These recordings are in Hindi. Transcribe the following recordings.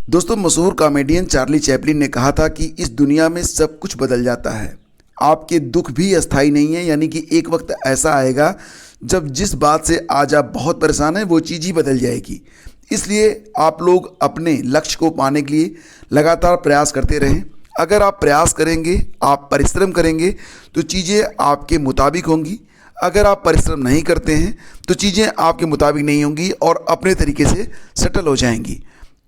दोस्तों, मशहूर कॉमेडियन चार्ली चैपलिन ने कहा था कि इस दुनिया में सब कुछ बदल जाता है। आपके दुख भी अस्थाई नहीं है, यानी कि एक वक्त ऐसा आएगा जब जिस बात से आज आप बहुत परेशान हैं वो चीज़ ही बदल जाएगी। इसलिए आप लोग अपने लक्ष्य को पाने के लिए लगातार प्रयास करते रहें। अगर आप प्रयास करेंगे, आप परिश्रम करेंगे तो चीज़ें आपके मुताबिक होंगी। अगर आप परिश्रम नहीं करते हैं तो चीज़ें आपके मुताबिक नहीं होंगी और अपने तरीके से सेटल हो जाएंगी।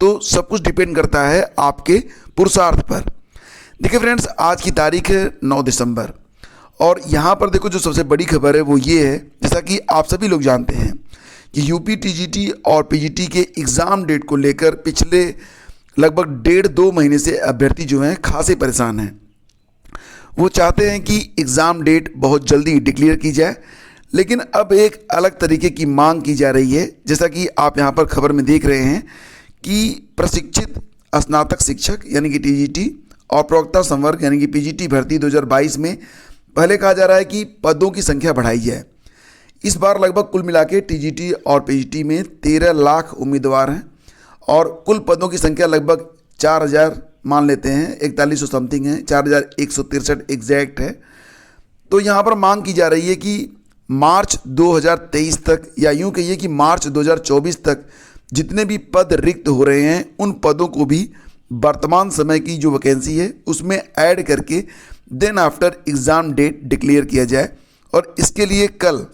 तो सब कुछ डिपेंड करता है आपके पुरुषार्थ पर। देखिए फ्रेंड्स, आज की तारीख है 9 दिसंबर और यहाँ पर देखो जो सबसे बड़ी खबर है वो ये है, जैसा कि आप सभी लोग जानते हैं कि यूपी टीजीटी और पीजीटी के एग्ज़ाम डेट को लेकर पिछले लगभग 1.5-2 महीने से अभ्यर्थी जो हैं खासे परेशान हैं। वो चाहते हैं कि एग्ज़ाम डेट बहुत जल्दी डिक्लेयर की जाए, लेकिन अब एक अलग तरीके की मांग की जा रही है। जैसा कि आप यहाँ पर खबर में देख रहे हैं कि प्रशिक्षित स्नातक शिक्षक यानी कि टीजीटी और प्रवक्ता संवर्ग यानी कि पीजीटी भर्ती 2022 में पहले कहा जा रहा है कि पदों की संख्या बढ़ाई जाए। इस बार लगभग कुल मिला के टीजीटी और पीजीटी में 13 लाख उम्मीदवार हैं और कुल पदों की संख्या लगभग 4000 मान लेते हैं, 4100 समथिंग है, 4163 एग्जैक्ट है। तो यहाँ पर मांग की जा रही है कि मार्च 2023 तक, या यूँ कहिए कि मार्च 2024 तक जितने भी पद रिक्त हो रहे हैं उन पदों को भी वर्तमान समय की जो वैकेंसी है उसमें ऐड करके then after exam date declare किया जाए। और इसके लिए कल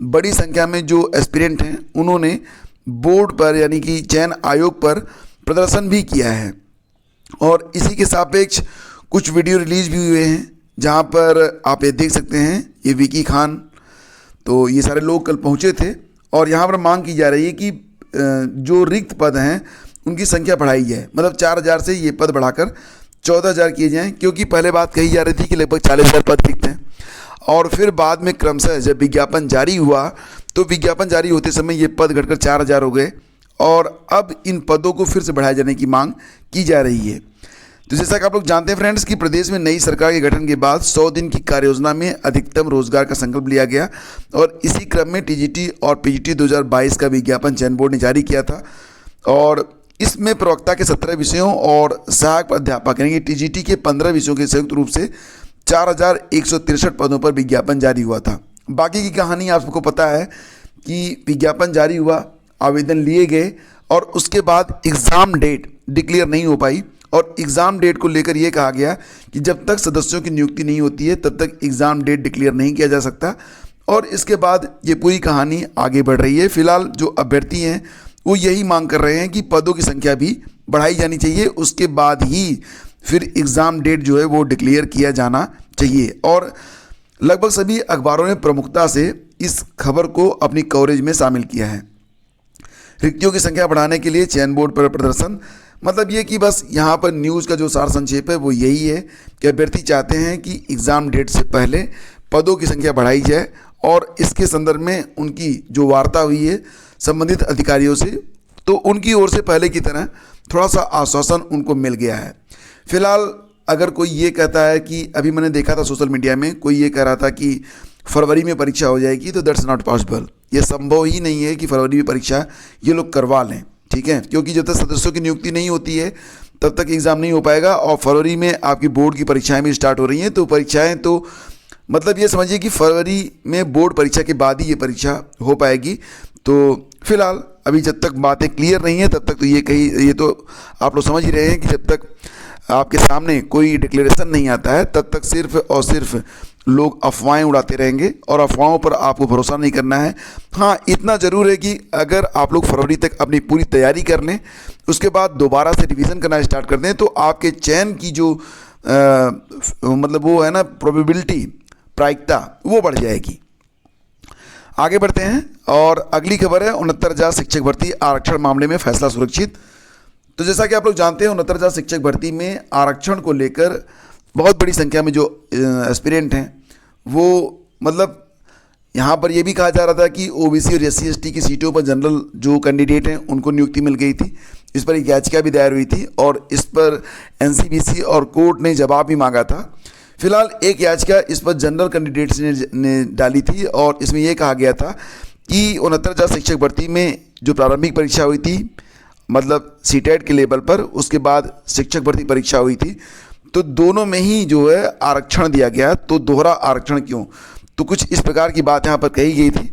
बड़ी संख्या में जो एस्पिरेंट हैं उन्होंने बोर्ड पर यानी कि चयन आयोग पर प्रदर्शन भी किया है और इसी के सापेक्ष कुछ वीडियो रिलीज भी हुए हैं, जहां पर आप ये देख सकते हैं। ये विकी खान, तो ये सारे लोग कल पहुंचे थे और यहाँ पर मांग की जा रही है कि जो रिक्त पद हैं उनकी संख्या बढ़ाई जाए, मतलब 4000 से ये पद बढ़ाकर 14000 किए जाएं, क्योंकि पहले बात कही जा रही थी कि लगभग 40000 पद रिक्त हैं। और फिर बाद में क्रमशः जब विज्ञापन जारी हुआ तो विज्ञापन जारी होते समय ये पद घटकर 4000 हो गए और अब इन पदों को फिर से बढ़ाए जाने की मांग की जा रही है। तो जैसा कि आप लोग जानते हैं फ्रेंड्स कि प्रदेश में नई सरकार के गठन के बाद 100 दिन की कार्ययोजना में अधिकतम रोजगार का संकल्प लिया गया और इसी क्रम में टीजीटी और पीजीटी 2022 का विज्ञापन चयन बोर्ड ने जारी किया था और इसमें प्रवक्ता के 17 विषयों और सहायक अध्यापक यानी कि टीजीटी के 15 विषयों के संयुक्त रूप से 4163 पदों पर विज्ञापन जारी हुआ था। बाकी की कहानी आप सबको पता है कि विज्ञापन जारी हुआ, आवेदन लिए गए और उसके बाद एग्ज़ाम डेट डिक्लेयर नहीं हो पाई और एग्ज़ाम डेट को लेकर ये कहा गया कि जब तक सदस्यों की नियुक्ति नहीं होती है तब तक एग्ज़ाम डेट डिक्लेयर नहीं किया जा सकता। और इसके बाद ये पूरी कहानी आगे बढ़ रही है। फिलहाल जो अभ्यर्थी हैं वो यही मांग कर रहे हैं कि पदों की संख्या भी बढ़ाई जानी चाहिए, उसके बाद ही फिर एग्ज़ाम डेट जो है वो डिक्लेयर किया जाना चाहिए। और लगभग सभी अखबारों ने प्रमुखता से इस खबर को अपनी कवरेज में शामिल किया है। रिक्तियों की संख्या बढ़ाने के लिए चयन बोर्ड पर प्रदर्शन, मतलब ये कि बस यहाँ पर न्यूज़ का जो सार संक्षेप है वो यही है कि अभ्यर्थी चाहते हैं कि एग्ज़ाम डेट से पहले पदों की संख्या बढ़ाई जाए और इसके संदर्भ में उनकी जो वार्ता हुई है संबंधित अधिकारियों से, तो उनकी ओर से पहले की तरह थोड़ा सा आश्वासन उनको मिल गया है। फिलहाल अगर कोई ये कहता है कि अभी मैंने देखा था सोशल मीडिया में कोई ये कह रहा था कि फरवरी में परीक्षा हो जाएगी, तो दैट्स नॉट पॉसिबल। ये संभव ही नहीं है कि फरवरी में परीक्षा ये लोग करवा लें, ठीक है, क्योंकि जब तक सदस्यों की नियुक्ति नहीं होती है तब तक एग्ज़ाम नहीं हो पाएगा। और फरवरी में आपकी बोर्ड की परीक्षाएं भी स्टार्ट हो रही हैं, तो परीक्षाएं तो मतलब ये समझिए कि फरवरी में बोर्ड परीक्षा के बाद ही ये परीक्षा हो पाएगी। तो फिलहाल अभी जब तक बातें क्लियर नहीं है तब तक तो ये तो आप लोग समझ ही रहे हैं कि जब तक आपके सामने कोई डिक्लेरेशन नहीं आता है तब तक सिर्फ और सिर्फ लोग अफवाहें उड़ाते रहेंगे और अफवाहों पर आपको भरोसा नहीं करना है। हाँ, इतना ज़रूर है कि अगर आप लोग फरवरी तक अपनी पूरी तैयारी कर लें, उसके बाद दोबारा से रिवीजन करना स्टार्ट कर दें, तो आपके चयन की जो मतलब वो है ना प्रोबेबिलिटी, प्रायिकता, वो बढ़ जाएगी। आगे बढ़ते हैं और अगली खबर है 69,000 शिक्षक भर्ती आरक्षण मामले में फैसला सुरक्षित। तो जैसा कि आप लोग जानते हैं 69,000 शिक्षक भर्ती में आरक्षण को लेकर बहुत बड़ी संख्या में जो एस्पिरेंट हैं वो मतलब यहाँ पर यह भी कहा जा रहा था कि ओबीसी और एससी एसटी की सीटों पर जनरल जो कैंडिडेट हैं उनको नियुक्ति मिल गई थी। इस पर एक याचिका भी दायर हुई थी और इस पर एनसीबीसी और कोर्ट ने जवाब भी मांगा था। फिलहाल एक याचिका इस पर जनरल कैंडिडेट्स ने डाली थी और इसमें यह कहा गया था कि 69,000 शिक्षक भर्ती में जो प्रारंभिक परीक्षा हुई थी मतलब सीटेट के लेवल पर, उसके बाद शिक्षक भर्ती परीक्षा हुई थी, तो दोनों में ही जो है आरक्षण दिया गया। तो दोहरा आरक्षण क्यों? तो कुछ इस प्रकार की बात यहाँ पर कही गई थी।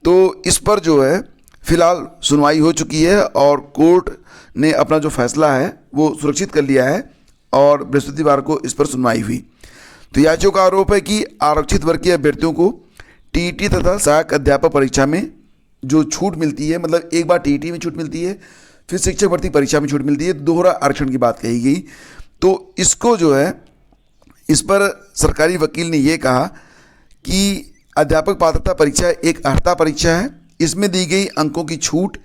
तो इस पर जो है फिलहाल सुनवाई हो चुकी है और कोर्ट ने अपना जो फैसला है वो सुरक्षित कर लिया है और बृहस्पतिवार को इस पर सुनवाई हुई। तो याचिका का आरोप है कि आरक्षित वर्ग के अभ्यर्थियों को टीईटी तथा सहायक अध्यापक परीक्षा में जो छूट मिलती है, मतलब एक बार टीईटी में छूट मिलती है, फिर शिक्षक भर्ती परीक्षा में छूट मिलती है, दोहरा आरक्षण की बात कही गई। तो इसको जो है, इस पर सरकारी वकील ने ये कहा कि अध्यापक पात्रता परीक्षा एक अर्हता परीक्षा है, इसमें दी गई अंकों की छूट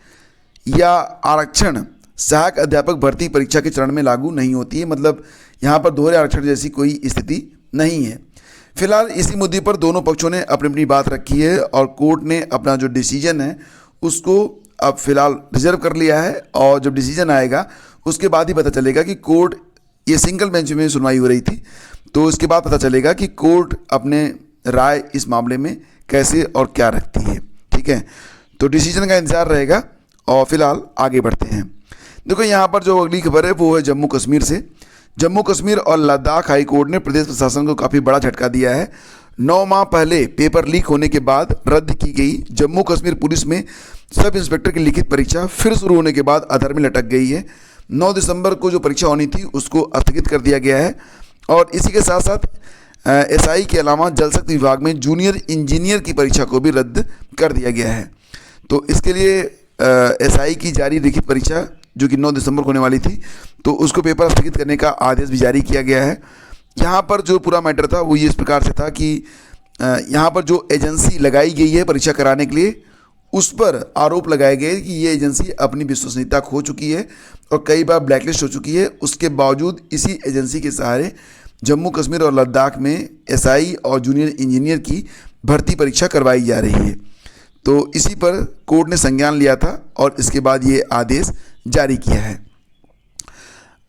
या आरक्षण सहायक अध्यापक भर्ती परीक्षा के चरण में लागू नहीं होती है। मतलब यहाँ पर दोहरे आरक्षण जैसी कोई स्थिति नहीं है। फिलहाल इसी मुद्दे पर दोनों पक्षों ने अपनी अपनी बात रखी है और कोर्ट ने अपना जो डिसीजन है उसको अब फिलहाल रिजर्व कर लिया है और जब डिसीजन आएगा उसके बाद ही पता चलेगा कि कोर्ट, ये सिंगल बेंच में सुनवाई हो रही थी, तो इसके बाद पता चलेगा कि कोर्ट अपने राय इस मामले में कैसे और क्या रखती है। ठीक है, तो डिसीजन का इंतजार रहेगा और फिलहाल आगे बढ़ते हैं। देखो यहाँ पर जो अगली खबर है वो है जम्मू कश्मीर से। जम्मू कश्मीर और लद्दाख हाई कोर्ट ने प्रदेश प्रशासन को काफ़ी बड़ा झटका दिया है। 9 माह पहले पेपर लीक होने के बाद रद्द की गई जम्मू कश्मीर पुलिस में सब इंस्पेक्टर की लिखित परीक्षा फिर शुरू होने के बाद अधर में लटक गई है। 9 दिसंबर को जो परीक्षा होनी थी उसको स्थगित कर दिया गया है और इसी के साथ साथ एसआई के अलावा जल शक्ति विभाग में जूनियर इंजीनियर की परीक्षा को भी रद्द कर दिया गया है। तो इसके लिए एसआई की जारी लिखित परीक्षा जो कि 9 दिसंबर को होने वाली थी, तो उसको पेपर स्थगित करने का आदेश भी जारी किया गया है। यहाँ पर जो पूरा मैटर था वो ये इस प्रकार से था कि यहाँ पर जो एजेंसी लगाई गई है परीक्षा कराने के लिए, उस पर आरोप लगाए गए कि ये एजेंसी अपनी विश्वसनीयता खो चुकी है और कई बार ब्लैकलिस्ट हो चुकी है। उसके बावजूद इसी एजेंसी के सहारे जम्मू कश्मीर और लद्दाख में एसआई और जूनियर इंजीनियर की भर्ती परीक्षा करवाई जा रही है। तो इसी पर कोर्ट ने संज्ञान लिया था और इसके बाद ये आदेश जारी किया है।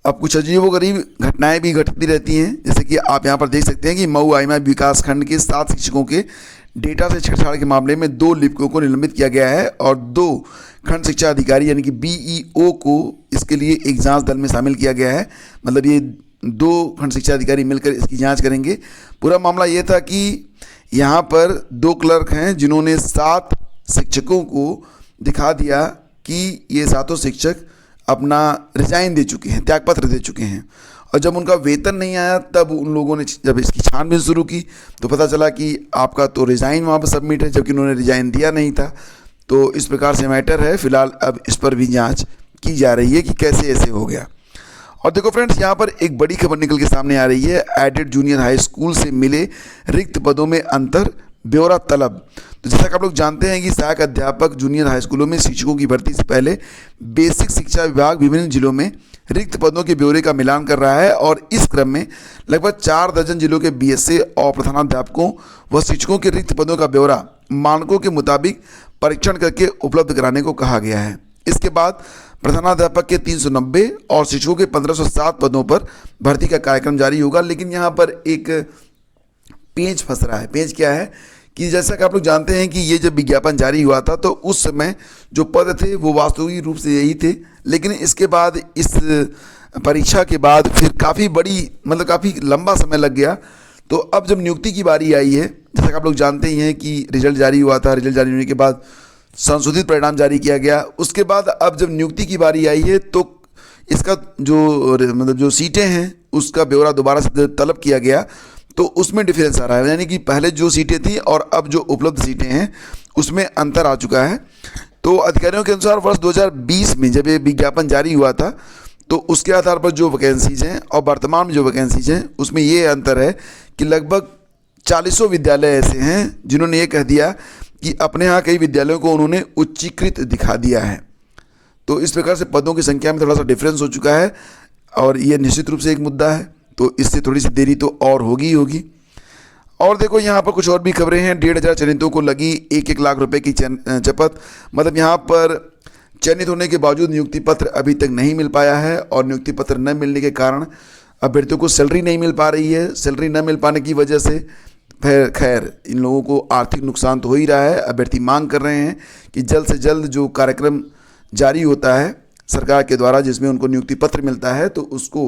अब कुछ अजीबोगरीब घटनाएं भी घटती रहती हैं, जैसे कि आप यहाँ पर देख सकते हैं कि मऊ आइमा विकास खंड के 7 शिक्षकों के डेटा से छेड़छाड़ के मामले में 2 लिपिकों को निलंबित किया गया है और 2 खंड शिक्षा अधिकारी यानी कि बीईओ को इसके लिए एक जांच दल में शामिल किया गया है। मतलब ये 2 खंड शिक्षा अधिकारी मिलकर इसकी जांच करेंगे। पूरा मामला ये था कि यहाँ पर 2 क्लर्क हैं जिन्होंने 7 शिक्षकों को दिखा दिया कि ये 7 शिक्षक अपना रिजाइन दे चुके हैं, त्यागपत्र दे चुके हैं, और जब उनका वेतन नहीं आया तब उन लोगों ने जब इसकी छानबीन शुरू की तो पता चला कि आपका तो रिज़ाइन वहाँ पर सबमिट है जबकि उन्होंने रिज़ाइन दिया नहीं था। तो इस प्रकार से मैटर है। फिलहाल अब इस पर भी जांच की जा रही है कि कैसे ऐसे हो गया। और देखो फ्रेंड्स, यहाँ पर एक बड़ी खबर निकल के सामने आ रही है। एडेड जूनियर हाई स्कूल से मिले रिक्त पदों में अंतर, ब्यौरा तलब। तो जैसा कि आप लोग जानते हैं कि सहायक अध्यापक जूनियर हाई स्कूलों में शिक्षकों की भर्ती से पहले बेसिक शिक्षा विभाग विभिन्न जिलों में रिक्त पदों के ब्यौरे का मिलान कर रहा है और इस क्रम में लगभग 4 दर्जन जिलों के बीएसए और प्रधानाध्यापकों व शिक्षकों के रिक्त पदों का ब्यौरा मानकों के मुताबिक परीक्षण करके उपलब्ध कराने को कहा गया है। इसके बाद प्रधानाध्यापक के 390 और शिक्षकों के 1507 पदों पर भर्ती का कार्यक्रम जारी होगा। लेकिन यहाँ पर एक पेंच फंस रहा है। पेंच क्या है कि जैसा कि आप लोग जानते हैं कि ये जब विज्ञापन जारी हुआ था तो उस समय जो पद थे वो वास्तविक रूप से यही थे, लेकिन इसके बाद इस परीक्षा के बाद फिर काफ़ी काफ़ी लंबा समय लग गया। तो अब जब नियुक्ति की बारी आई है, जैसा कि आप लोग जानते ही हैं कि रिजल्ट जारी हुआ था, रिजल्ट जारी होने के बाद संशोधित परिणाम जारी किया गया। उसके बाद अब जब नियुक्ति की बारी आई है तो इसका जो सीटें हैं उसका ब्यौरा दोबारा से तलब किया गया, तो उसमें डिफरेंस आ रहा है। यानी कि पहले जो सीटें थी और अब जो उपलब्ध सीटें हैं उसमें अंतर आ चुका है। तो अधिकारियों के अनुसार वर्ष 2020 में जब ये विज्ञापन जारी हुआ था तो उसके आधार पर जो वैकेंसीज हैं और वर्तमान में जो वैकेंसीज हैं उसमें ये अंतर है कि लगभग 40 विद्यालय ऐसे हैं जिन्होंने ये कह दिया कि अपने यहाँ कई विद्यालयों को उन्होंने उच्चीकृत दिखा दिया है। तो इस प्रकार से पदों की संख्या में थोड़ा सा डिफरेंस हो चुका है और ये निश्चित रूप से एक मुद्दा है। तो इससे थोड़ी सी देरी तो और होगी ही होगी। और देखो यहाँ पर कुछ और भी खबरें हैं। 1,500 चयनितों को लगी 1-1 लाख रुपए की शपथ। मतलब यहाँ पर चयनित होने के बावजूद नियुक्ति पत्र अभी तक नहीं मिल पाया है और नियुक्ति पत्र न मिलने के कारण अभ्यर्थियों को सैलरी नहीं मिल पा रही है। सैलरी न मिल पाने की वजह से फिर खैर इन लोगों को आर्थिक नुकसान तो हो ही रहा है। अभ्यर्थी मांग कर रहे हैं कि जल्द से जल्द जो कार्यक्रम जारी होता है सरकार के द्वारा, जिसमें उनको नियुक्ति पत्र मिलता है, तो उसको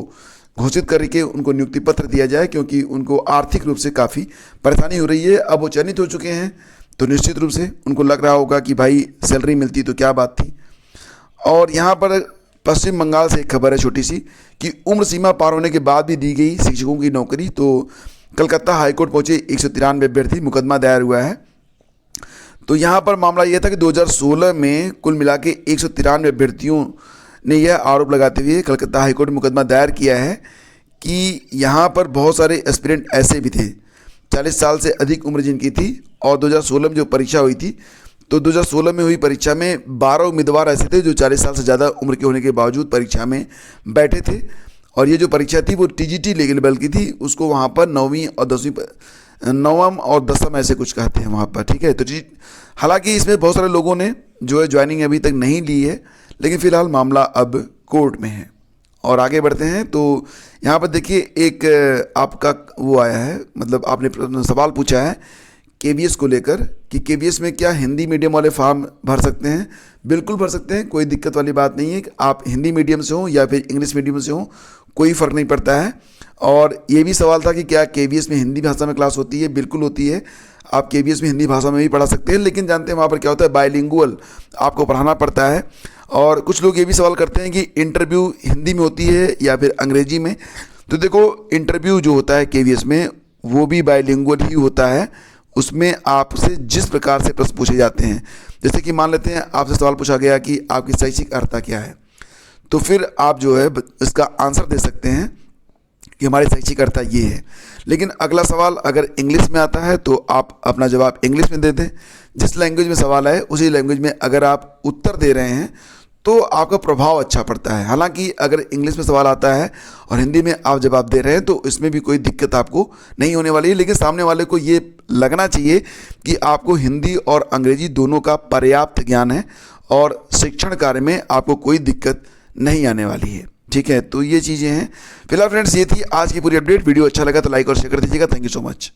घोषित करके उनको नियुक्ति पत्र दिया जाए, क्योंकि उनको आर्थिक रूप से काफ़ी परेशानी हो रही है। अब वो चयनित हो चुके हैं तो निश्चित रूप से उनको लग रहा होगा कि भाई सैलरी मिलती तो क्या बात थी। और यहाँ पर पश्चिम बंगाल से एक खबर है छोटी सी, कि उम्र सीमा पार होने के बाद भी दी गई शिक्षकों की नौकरी। तो कलकत्ता हाईकोर्ट पहुंचे 193 अभ्यर्थी, मुकदमा दायर हुआ है। तो यहाँ पर मामला यह था कि 2016 में कुल मिला के 193 अभ्यर्थियों ने यह आरोप लगाते हुए कलकत्ता हाईकोर्ट में मुकदमा दायर किया है कि यहाँ पर बहुत सारे एस्पिरेंट ऐसे भी थे 40 साल से अधिक उम्र जिनकी थी। और 2016 में जो परीक्षा हुई थी, तो 2016 में हुई परीक्षा में 12 उम्मीदवार ऐसे थे जो 40 साल से ज़्यादा उम्र के होने के बावजूद परीक्षा में बैठे थे। और ये जो परीक्षा थी वो TGT लेवल की थी, उसको वहाँ पर 9वीं और 10वीं ऐसे कुछ कहते हैं वहाँ पर, ठीक है। तो हालांकि इसमें बहुत सारे लोगों ने जो है ज्वाइनिंग अभी तक नहीं ली है, लेकिन फ़िलहाल मामला अब कोर्ट में है। और आगे बढ़ते हैं तो यहाँ पर देखिए एक आपका वो आया है, मतलब आपने सवाल पूछा है KVS को लेकर कि KVS में क्या हिंदी मीडियम वाले फॉर्म भर सकते हैं। बिल्कुल भर सकते हैं, कोई दिक्कत वाली बात नहीं है। आप हिंदी मीडियम से हो या फिर इंग्लिश मीडियम से हो, कोई फ़र्क नहीं पड़ता है। और ये भी सवाल था कि क्या KVS में हिंदी भाषा में क्लास होती है। बिल्कुल होती है, आप KVS में हिंदी भाषा में भी पढ़ा सकते हैं, लेकिन जानते हैं वहाँ पर क्या होता है, बाइलिंगुअल आपको पढ़ाना पड़ता है। और कुछ लोग ये भी सवाल करते हैं कि इंटरव्यू हिंदी में होती है या फिर अंग्रेजी में। तो देखो, इंटरव्यू जो होता है KVS में वो भी बाइलिंगुअल ही होता है। उसमें आपसे जिस प्रकार से प्रश्न पूछे जाते हैं, जैसे कि मान लेते हैं आपसे सवाल पूछा गया कि आपकी शैक्षिक अर्हता क्या है, तो फिर आप जो है इसका आंसर दे सकते हैं कि हमारी शैक्षिक अर्हता ये है। लेकिन अगला सवाल अगर इंग्लिश में आता है तो आप अपना जवाब इंग्लिश में दे दें। जिस लैंग्वेज में सवाल आए उसी लैंग्वेज में अगर आप उत्तर दे रहे हैं तो आपका प्रभाव अच्छा पड़ता है। हालांकि अगर इंग्लिश में सवाल आता है और हिंदी में आप जवाब दे रहे हैं तो इसमें भी कोई दिक्कत आपको नहीं होने वाली है। लेकिन सामने वाले को ये लगना चाहिए कि आपको हिंदी और अंग्रेजी दोनों का पर्याप्त ज्ञान है और शिक्षण कार्य में आपको कोई दिक्कत नहीं आने वाली है, ठीक है। तो ये चीज़ें हैं। फिलहाल फ्रेंड्स, ये थी आज की पूरी अपडेट। वीडियो अच्छा लगा तो लाइक और शेयर कर दीजिएगा। Thank you so much.